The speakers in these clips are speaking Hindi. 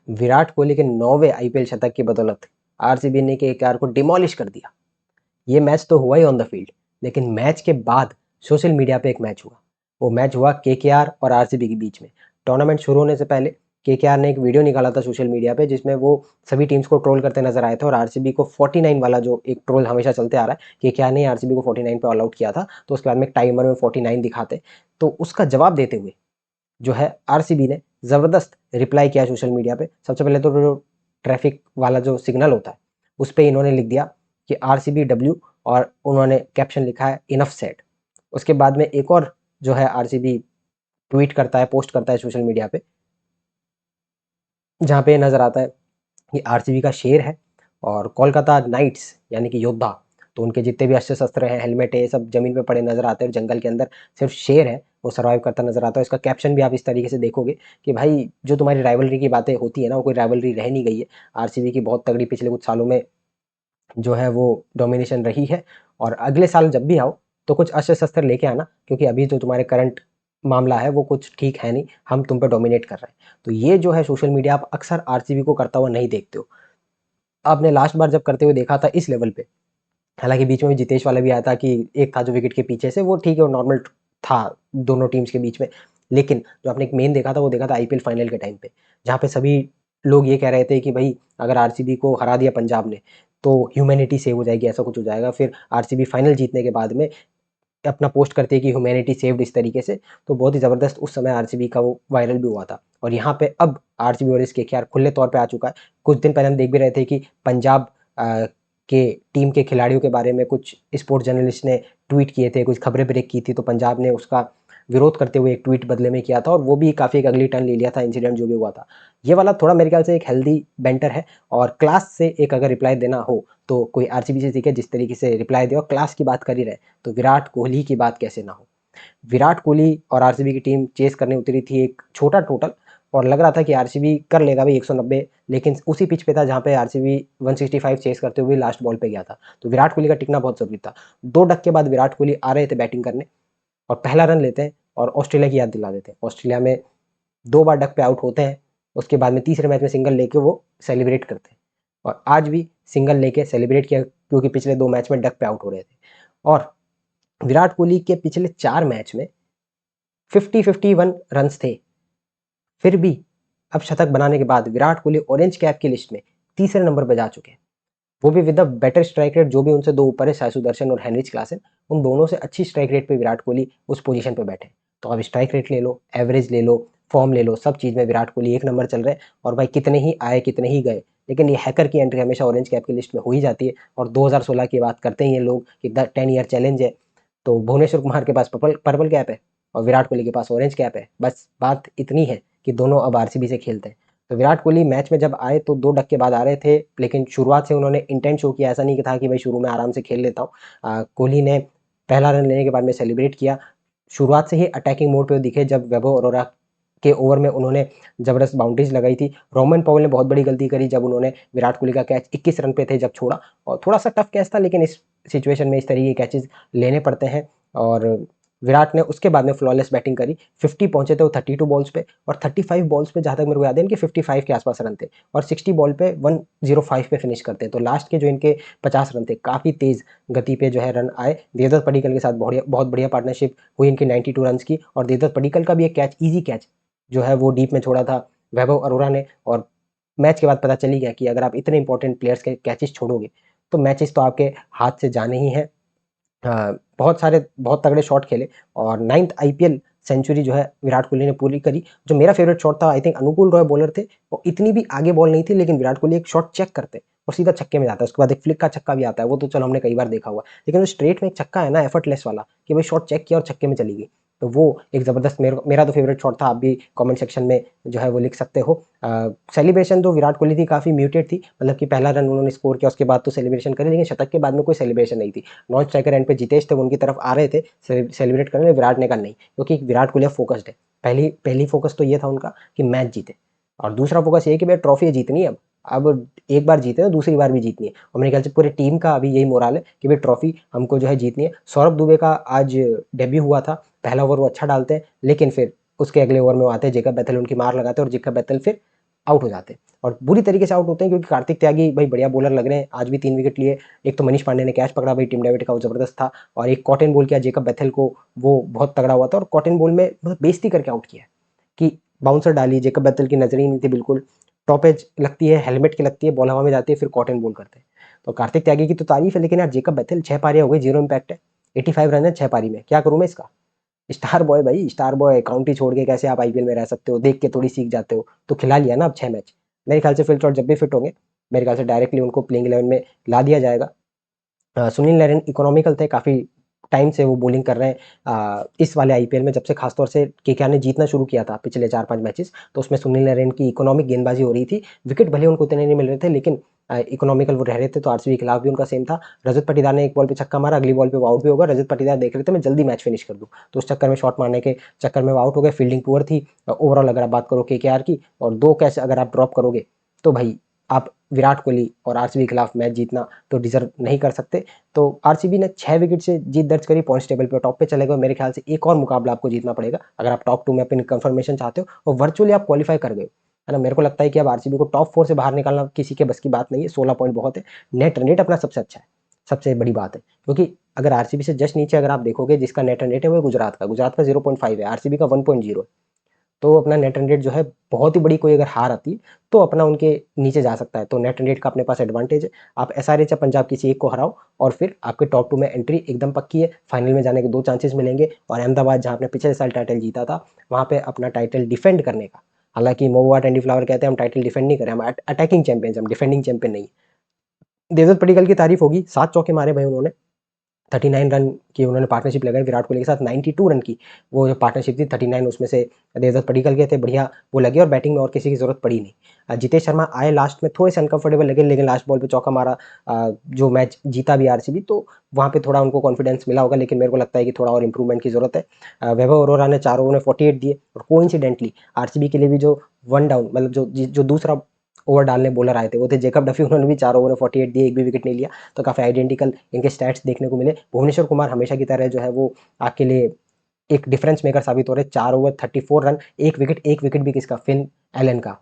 विराट कोहली के 9वें आईपीएल शतक की बदौलत आरसीबी ने केकेआर को डिमोलिश कर दिया। ये मैच तो हुआ ही ऑन द फील्ड, लेकिन मैच के बाद सोशल मीडिया पे एक मैच हुआ। वो मैच हुआ केकेआर और आरसीबी के बीच में। टूर्नामेंट शुरू होने से पहले केकेआर ने एक वीडियो निकाला था सोशल मीडिया पे, जिसमें वो सभी टीम्स को ट्रोल करते नजर आए थे और आरसीबी को 49 वाला जो एक ट्रोल हमेशा चलते आ रहा है, केकेआर ने आरसीबी को 49 पे ऑल आउट किया था, तो उसके बाद में एक टाइमर में 49 दिखाते, तो उसका जवाब देते हुए जो है आरसीबी ने ज़बरदस्त रिप्लाई किया सोशल मीडिया पे। सबसे पहले तो जो ट्रैफिक वाला जो सिग्नल होता है उस पर इन्होंने लिख दिया कि आरसीबी डब्ल्यू, और उन्होंने कैप्शन लिखा है इनफ सेड। उसके बाद में एक और जो है आरसीबी ट्वीट करता है, पोस्ट करता है सोशल मीडिया पे, जहाँ पे नज़र आता है कि आरसीबी का शेर है और कोलकाता नाइट्स यानी कि योद्धा, तो उनके जितने भी अस्त्र शस्त्र हैं, हेलमेट है, सब जमीन पे पड़े नजर आते हैं और जंगल के अंदर सिर्फ शेर है वो सर्वाइव करता नजर आता है। इसका कैप्शन भी आप इस तरीके से देखोगे कि भाई जो तुम्हारी राइवलरी की बातें होती है ना, वो कोई राइवलरी रह नहीं गई है। आरसीबी की बहुत तगड़ी पिछले कुछ सालों में जो है वो डोमिनेशन रही है, और अगले साल जब भी आओ तो कुछ अस्त्र शस्त्र लेके आना, क्योंकि अभी जो तुम्हारे करंट मामला है वो कुछ ठीक है नहीं, हम तुम पे डोमिनेट कर रहे हैं। तो ये जो है सोशल मीडिया आप अक्सर आरसीबी को करता हुआ नहीं देखते हो। आपने लास्ट बार जब करते हुए देखा था इस लेवल पे, हालांकि बीच में भी जितेश वाला भी आया था कि एक था जो विकेट के पीछे से, वो ठीक है, वो नॉर्मल था दोनों टीम्स के बीच में। लेकिन जो आपने एक मेन देखा था वो देखा था आईपीएल फाइनल के टाइम पे, जहाँ पे सभी लोग ये कह रहे थे कि भाई अगर आरसीबी को हरा दिया पंजाब ने तो ह्यूमैनिटी सेव हो जाएगी, ऐसा कुछ हो जाएगा। फिर आरसीबी फाइनल जीतने के बाद में अपना पोस्ट करते हैं कि ह्यूमैनिटी सेव्ड इस तरीके से, तो बहुत ही ज़बरदस्त उस समय आरसीबी का वो वायरल भी हुआ था। और यहाँ पे अब आरसीबी और इसके केकेआर खुले तौर पे आ चुका है। कुछ दिन पहले हम देख भी रहे थे कि पंजाब के टीम के खिलाड़ियों के बारे में कुछ स्पोर्ट्स जर्नलिस्ट ने ट्वीट किए थे, कुछ खबरें ब्रेक की थी, तो पंजाब ने उसका विरोध करते हुए एक ट्वीट बदले में किया था, और वो भी काफ़ी एक अगली टर्न ले लिया था इंसिडेंट जो भी हुआ था। ये वाला थोड़ा मेरे ख्याल से एक हेल्दी बैंटर है, और क्लास से एक अगर रिप्लाई देना हो तो कोई आरसीबी से सीखे जिस तरीके से रिप्लाई दे, और क्लास की बात कर ही रहे तो विराट कोहली की बात कैसे ना हो। विराट कोहली और आरसीबी की टीम चेस करने उतरी थी एक छोटा टोटल, और लग रहा था कि आरसीबी कर लेगा भाई 190, लेकिन उसी पिच पे था जहाँ पे आरसीबी 165 चेस करते हुए लास्ट बॉल पे गया था। तो विराट कोहली का टिकना बहुत जरूरी था। 2 डक के बाद विराट कोहली आ रहे थे बैटिंग करने, और पहला रन लेते हैं और ऑस्ट्रेलिया की याद दिला देते हैं। ऑस्ट्रेलिया में 2 बार डक पे आउट होते हैं, उसके बाद में तीसरे मैच में सिंगल लेके वो सेलिब्रेट करते हैं, और आज भी सिंगल लेके सेलिब्रेट किया, क्योंकि पिछले 2 मैच में डक पे आउट हो रहे थे। और विराट कोहली के पिछले 4 मैच में 50-51 रन थे। फिर भी अब शतक बनाने के बाद विराट कोहली ऑरेंज कैप की लिस्ट में तीसरे नंबर पर जा चुके हैं, वो भी with the better strike rate. जो भी उनसे 2 ऊपर है, साई सुदर्शन और हेनरिच क्लासन, उन दोनों से अच्छी स्ट्राइक रेट पे विराट कोहली उस पोजीशन पे बैठे। तो अब स्ट्राइक रेट ले लो, एवरेज ले लो, फॉर्म ले लो, सब चीज़ में विराट कोहली एक नंबर चल रहे हैं। और भाई कितने ही आए कितने ही गए, लेकिन ये हैकर की एंट्री हमेशा ऑरेंज कैप की लिस्ट में हो ही जाती है। और 2016 की बात करते हैं ये लोग कि 10 ईयर चैलेंज है, तो भुवनेश्वर कुमार के पास पर्पल पर्पल कैप है और विराट कोहली के पास ऑरेंज कैप है। बस बात इतनी है कि दोनों अब आरसीबी से खेलते हैं। तो विराट कोहली मैच में जब आए तो 2 डक के बाद आ रहे थे, लेकिन शुरुआत से उन्होंने इंटेंट शो किया। ऐसा नहीं था कि भाई शुरू में आराम से खेल लेता हूँ। कोहली ने पहला रन लेने के बाद में सेलिब्रेट किया। शुरुआत से ही अटैकिंग मोड पे दिखे जब वैभव अरोरा के ओवर में उन्होंने जबरदस्त बाउंड्रीज लगाई थी। रोमन पॉवेल ने बहुत बड़ी गलती करी जब उन्होंने विराट कोहली का कैच 21 रन पे थे जब छोड़ा, और थोड़ा सा टफ कैच था, लेकिन इस सिचुएशन में इस तरीके के कैचेज लेने पड़ते हैं। और विराट ने उसके बाद में फ्लॉलेस बैटिंग करी। 50 पहुंचे थे वो 32 बॉल्स पे, और 35 बॉल्स पे जहाँ तक मेरे को याद है इनके 55 के आसपास रन थे, और 60 बॉल पे 105 पे फिनिश करते हैं। तो लास्ट के जो इनके 50 रन थे, काफ़ी तेज़ गति पे जो है रन आए। देवदत्त पडिक्कल के साथ बहुत बढ़िया पार्टनरशिप हुई इनकी 92 रन की। और देवदत्त पडिक्कल का भी एक कैच, ईजी कैच जो है वो डीप में छोड़ा था वैभव अरोरा ने। और मैच के बाद पता चल ही गया कि अगर आप इतने इंपॉर्टेंट प्लेयर्स के कैचेस छोड़ोगे तो मैचेस तो आपके हाथ से जाने ही हैं। बहुत सारे बहुत तगड़े शॉट खेले, और 9th आईपीएल सेंचुरी जो है विराट कोहली ने पूरी करी। जो मेरा फेवरेट शॉट था, आई थिंक अनुकूल रॉय बॉलर थे, वो इतनी भी आगे बॉल नहीं थी, लेकिन विराट कोहली एक शॉट चेक करते और सीधा छक्के में जाता है। उसके बाद एक फ्लिक का छक्का भी आता है, वो तो चलो हमने कई बार देखा हुआ, लेकिन वो स्ट्रेट में एक छक्का है ना, एफर्टलेस वाला, कि भाई शॉट चेक किया और छक्के में चली गई। तो वो एक ज़बरदस्त मेरा तो फेवरेट शॉट था। आप भी कमेंट सेक्शन में जो है वो लिख सकते हो। सेलिब्रेशन तो विराट कोहली थी काफ़ी म्यूटेड थी, मतलब कि पहला रन उन्होंने स्कोर किया उसके बाद तो सेलिब्रेशन करी, लेकिन शतक के बाद में कोई सेलिब्रेशन नहीं थी। नॉन स्ट्राइकर एंड पे जितेश थे, वो उनकी तरफ आ रहे थे सेलिब्रेट करने, विराट ने कहा नहीं, क्योंकि विराट कोहली फोकस्ड है। पहली फोकस तो ये था उनका कि मैच जीते, और दूसरा फोकस ये है कि भाई ट्रॉफी जीतनी है। अब एक बार जीते तो दूसरी बार भी जीतनी है, और मेरे ख्याल से पूरे टीम का अभी यही मोराल है कि भाई ट्रॉफी हमको जो है जीतनी है। सौरभ दुबे का आज डेब्यू हुआ था, पहला ओवर वो अच्छा डालते हैं, लेकिन फिर उसके अगले ओवर में वो आते हैं जेकब बैथल, उनकी मार लगाते हैं और जेकब बैथल फिर आउट हो जाते हैं। और बुरी तरीके से आउट होते हैं क्योंकि कार्तिक त्यागी भाई बढ़िया बॉलर लग रहे हैं, आज भी 3 विकेट लिए। एक तो मनीष पांडे ने कैच पकड़ा भाई टिम डेविड का, वो जबरदस्त था, और एक कॉटन बॉल किया जेकब बेथेल को, वो बहुत तगड़ा हुआ था, और कॉटन बॉल में मतलब बेइज्जती करके आउट किया कि बाउंसर डाली, जेकब बेथेल की नजर ही नहीं थी बिल्कुल, टॉप एज लगती है, हेलमेट की लगती है, बॉल हवा में जाती है, फिर कॉटन बॉल करते हैं। तो कार्तिक त्यागी की तो तारीफ है, लेकिन यार जेकब बेथेल 6 पारियां हो गई, 0 इम्पैक्ट है, 85 रन है 6 पारी में, क्या करूं मैं इसका। स्टार बॉय भाई, स्टार बॉय, काउंटी छोड़ के कैसे आप आईपीएल में रह सकते हो, देख के थोड़ी सीख जाते हो, तो खिला लिया ना अब 6 मैच। मेरे ख्याल से फिल शॉट जब भी फिट होंगे, मेरे ख्याल से डायरेक्टली उनको प्लेइंग 11 में ला दिया जाएगा। सुनील नरेन इकोनॉमिकल थे, काफ़ी टाइम से वो बॉलिंग कर रहे हैं। इस वाले आईपीएल में जब से खासतौर से केकेआर ने जीतना शुरू किया था पिछले 4-5 मैचेस, तो उसमें सुनील नरेन की इकोनॉमिक गेंदबाजी हो रही थी। विकेट भले उनको उतने नहीं मिल रहे थे, लेकिन इकोनॉमिकल वो रह रहे थे, तो आरसीबी के खिलाफ भी उनका सेम था। रजत पाटीदार ने एक बॉल पे छक्का मारा, अगली बॉल पे वो आउट भी होगा, रजत पाटीदार देख रहे थे मैं जल्दी मैच फिनिश कर दूं, तो उस चक्कर में शॉट मारने के चक्कर में वो आउट हो गए। फील्डिंग पुअर थी। ओवरऑल अगर आप बात करो केकेआर की, और 2 कैच अगर आप ड्रॉप करोगे, तो भाई आप विराट कोहली और आरसीबी के खिलाफ मैच जीतना तो डिजर्व नहीं कर सकते। तो आरसीबी ने 6 विकेट से जीत दर्ज करी, पॉइंट्स टेबल पे टॉप पे चले गए। मेरे ख्याल से एक और मुकाबला आपको जीतना पड़ेगा अगर आप टॉप 2 में अपनी कंफर्मेशन चाहते हो, और वर्चुअली आप क्वालिफाई कर गए, है ना। मेरे को लगता है कि अब आरसीबी को टॉप 4 से बाहर निकालना किसी के बस की बात नहीं है। 16 पॉइंट बहुत है, नेट रन रेट अपना सबसे अच्छा है, सबसे बड़ी बात है, क्योंकि अगर आरसीबी से जस्ट नीचे अगर आप देखोगे जिसका नेट रन रेट है वो गुजरात का 0.5 है, आरसीबी का 1.0 है। तो अपना नेट रन रेट जो है, बहुत ही बड़ी कोई अगर हार आती है तो अपना उनके नीचे जा सकता है, तो नेट रन रेट का अपने पास एडवांटेज है। आप एसआरएच या पंजाब किसी एक को हराओ, और फिर आपके टॉप 2 में एंट्री एकदम पक्की है। फाइनल में जाने के 2 चांसेस मिलेंगे, और अहमदाबाद जहाँ आपने पिछले साल टाइटल जीता था, वहाँ पे अपना टाइटल डिफेंड करने का, हालांकि मोवा एंडी फ्लावर कहते हैं हम टाइटल डिफेंड नहीं करें, हम अटैकिंग चैंपियन, हम डिफेंडिंग चैंपियन नहीं। देवदत्त पडिक्कल की तारीफ होगी, 7 चौके मारे भाई उन्होंने, 39 रन की उन्होंने पार्टनरशिप लगाई विराट कोहली के साथ, 92 रन की वो जो पार्टनरशिप थी, 39 उसमें से देवदत्त पडिक्कल के थे, बढ़िया वो लगे, और बैटिंग में और किसी की जरूरत पड़ी नहीं। जितेश शर्मा आए लास्ट में, थोड़े से अनकंफर्टेबल लगे, लेकिन लास्ट बॉल पे चौका मारा, जो मैच जीता भी आरसीबी, तो वहाँ पे थोड़ा उनको कॉन्फिडेंस मिला होगा, लेकिन मेरे को लगता है कि थोड़ा और इंप्रूवमेंट की जरूरत है। वैभव अरोरा ने 4 ओवर में 48 दिए, और कोइंसिडेंटली आरसीबी के लिए भी जो वन डाउन, मतलब जो दूसरा ओवर डालने बॉलर आए थे वो थे जेकब डफी, उन्होंने भी 4 ओवर में 48 दिए, एक भी विकेट नहीं लिया। तो काफ़ी आइडेंटिकल इनके स्टैट्स देखने को मिले। भुवनेश्वर कुमार हमेशा की तरह जो है वो आपके लिए एक डिफरेंस मेकर साबित हो रहे, 4 ओवर 34 रन, एक विकेट भी किसका, फिन एलन का।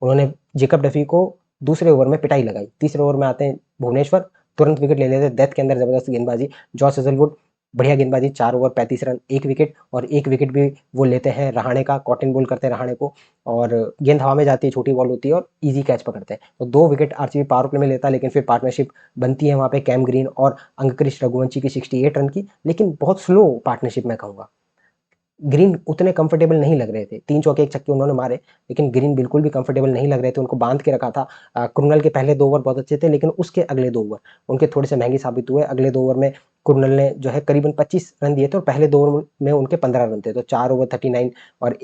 उन्होंने जेकब डफी को दूसरे ओवर में पिटाई लगाई, तीसरे ओवर में आते हैं भुवनेश्वर, तुरंत विकेट ले लेते, डेथ के अंदर जबरदस्त गेंदबाजी, जॉस हेजलवुड बढ़िया गेंदबाजी, 4 ओवर 35 रन, एक विकेट, और एक विकेट भी वो लेते हैं रहाणे का, कॉटन बॉल करते हैं रहाणे को, और गेंद हवा में जाती है, छोटी बॉल होती है, और इजी कैच पकड़ते हैं। तो 2 विकेट आरसीबी पावर प्ले में लेता है, लेकिन फिर पार्टनरशिप बनती है वहाँ पे कैम ग्रीन और अंगक्रिश रघुवंशी की 68 रन की, लेकिन बहुत स्लो पार्टनरशिप मैं कहूँगा। ग्रीन उतने कंफर्टेबल नहीं लग रहे थे, 3 चौके 1 छक्के उन्होंने मारे, लेकिन ग्रीन बिल्कुल भी कंफर्टेबल नहीं लग रहे थे, उनको बांध के रखा था। कुरनल के पहले 2 ओवर बहुत अच्छे थे, लेकिन उसके अगले 2 ओवर उनके थोड़े से महंगे साबित हुए। अगले 2 ओवर में कुरनल ने जो है करीबन 25 रन दिए थे, और पहले 2 ओवर में उनके 15 रन थे, तो 4 ओवर 39, और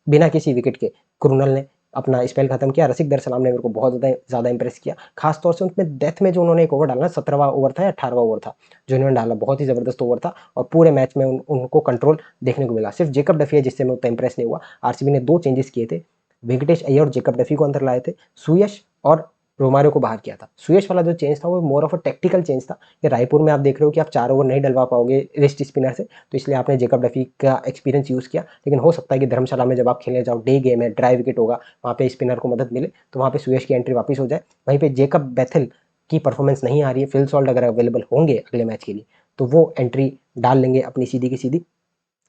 बिना किसी विकेट के कुरनल ने अपना स्पेल खत्म किया। रसिक दर सलाम ने मेरे को बहुत ज़्यादा इंप्रेस किया, खासतौर से उनमें डेथ में जो उन्होंने एक ओवर डाला, 17वां ओवर था या 18वां ओवर था जो इन्होंने डाला, बहुत ही ज़बरदस्त ओवर था, और पूरे मैच में उनको कंट्रोल देखने को मिला। सिर्फ जेकब डफी है जिससे मैं उतना इंप्रेस नहीं हुआ। आरसीबी ने 2 चेंजेस किए थे, वेंकटेश अय्यर और जेकब डफी को अंदर लाए थे, सुयश और रोमारियो को बाहर किया था। सुयश वाला जो चेंज था वो more of a tactical change था, कि रायपुर में आप देख रहे हो कि आप 4 ओवर नहीं डलवा पाओगे रिस्ट स्पिनर से, तो इसलिए आपने जेकब डफी का एक्सपीरियंस यूज़ किया। लेकिन हो सकता है कि धर्मशाला में जब आप खेलने जाओ, डे गेम है, ड्राई विकेट होगा, वहाँ पे स्पिनर को मदद मिले, तो वहाँ पे सुयश की एंट्री वापस हो जाए। वहीं पे जेकब बेथल की परफॉर्मेंस नहीं आ रही है, फिल सॉल्ट अगर अवेलेबल होंगे अगले मैच के लिए, तो वो एंट्री डाल लेंगे अपनी सीधी की सीधी।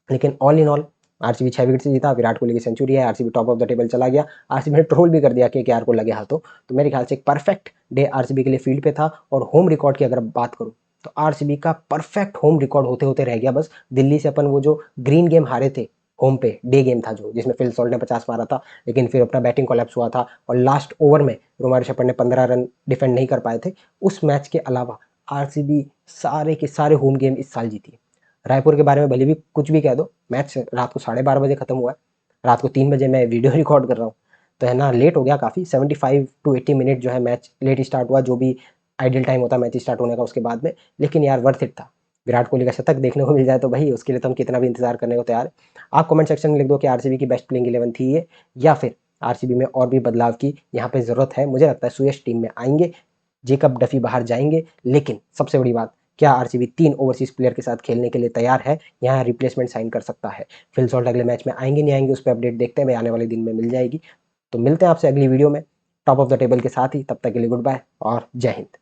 लेकिन all in all RCB 6 wicket से जीता, विराट कोहली की सेंचुरी है, RCB top of the table चला गया। आरसीबी ने ट्रोल भी कर दिया कि केकेआर को लगे हाथों, तो मेरे ख्याल से एक परफेक्ट डे आरसीबी के लिए फील्ड पे था। और होम रिकॉर्ड की अगर बात करूँ, तो आरसीबी का परफेक्ट होम रिकॉर्ड होते होते रह गया बस। दिल्ली से अपन वो जो ग्रीन गेम हारे थे होम पे, डे गेम था जो, जिसमें फिल सॉल्ट ने 50 मारा था, लेकिन फिर अपना बैटिंग कोलैप्स हुआ था, और लास्ट ओवर में रोमारियो शेफर्ड ने 15 रन डिफेंड नहीं कर पाए थे। उस मैच के अलावा आरसीबी सारे के सारे होम गेम इस साल जीती है। रायपुर के बारे में भले भी कुछ भी कह दो, मैच रात को 12:30 बजे खत्म हुआ है, रात को 3 बजे मैं वीडियो रिकॉर्ड कर रहा हूँ, तो है ना, लेट हो गया काफ़ी, 75 to 80 मिनट जो है मैच लेट स्टार्ट हुआ, जो भी आइडियल टाइम होता है मैच स्टार्ट होने का उसके बाद में, लेकिन यार वर्थ इट था। विराट कोहली का शतक देखने को मिल जाए तो भाई उसके लिए तो हम कितना भी इंतजार करने को तैयार है। आप कमेंट सेक्शन में लिख दो कि आरसीबी की बेस्ट प्लेइंग 11 थी ये, या फिर आरसीबी में और भी बदलाव की यहाँ पे ज़रूरत है। मुझे लगता है सुयश टीम में आएंगे, जेकब डफी बाहर जाएंगे, लेकिन सबसे बड़ी बात, क्या आरसीबी 3 ओवरसीज प्लेयर के साथ खेलने के लिए तैयार है, यहाँ रिप्लेसमेंट साइन कर सकता है। फिल सॉल्ट अगले मैच में आएंगे नहीं आएंगे उस पर अपडेट देखते हैं भाई, आने वाले दिन में मिल जाएगी। तो मिलते हैं आपसे अगली वीडियो में। टॉप ऑफ द टेबल के साथ ही। तब तक के लिए गुड बाय और जय हिंद।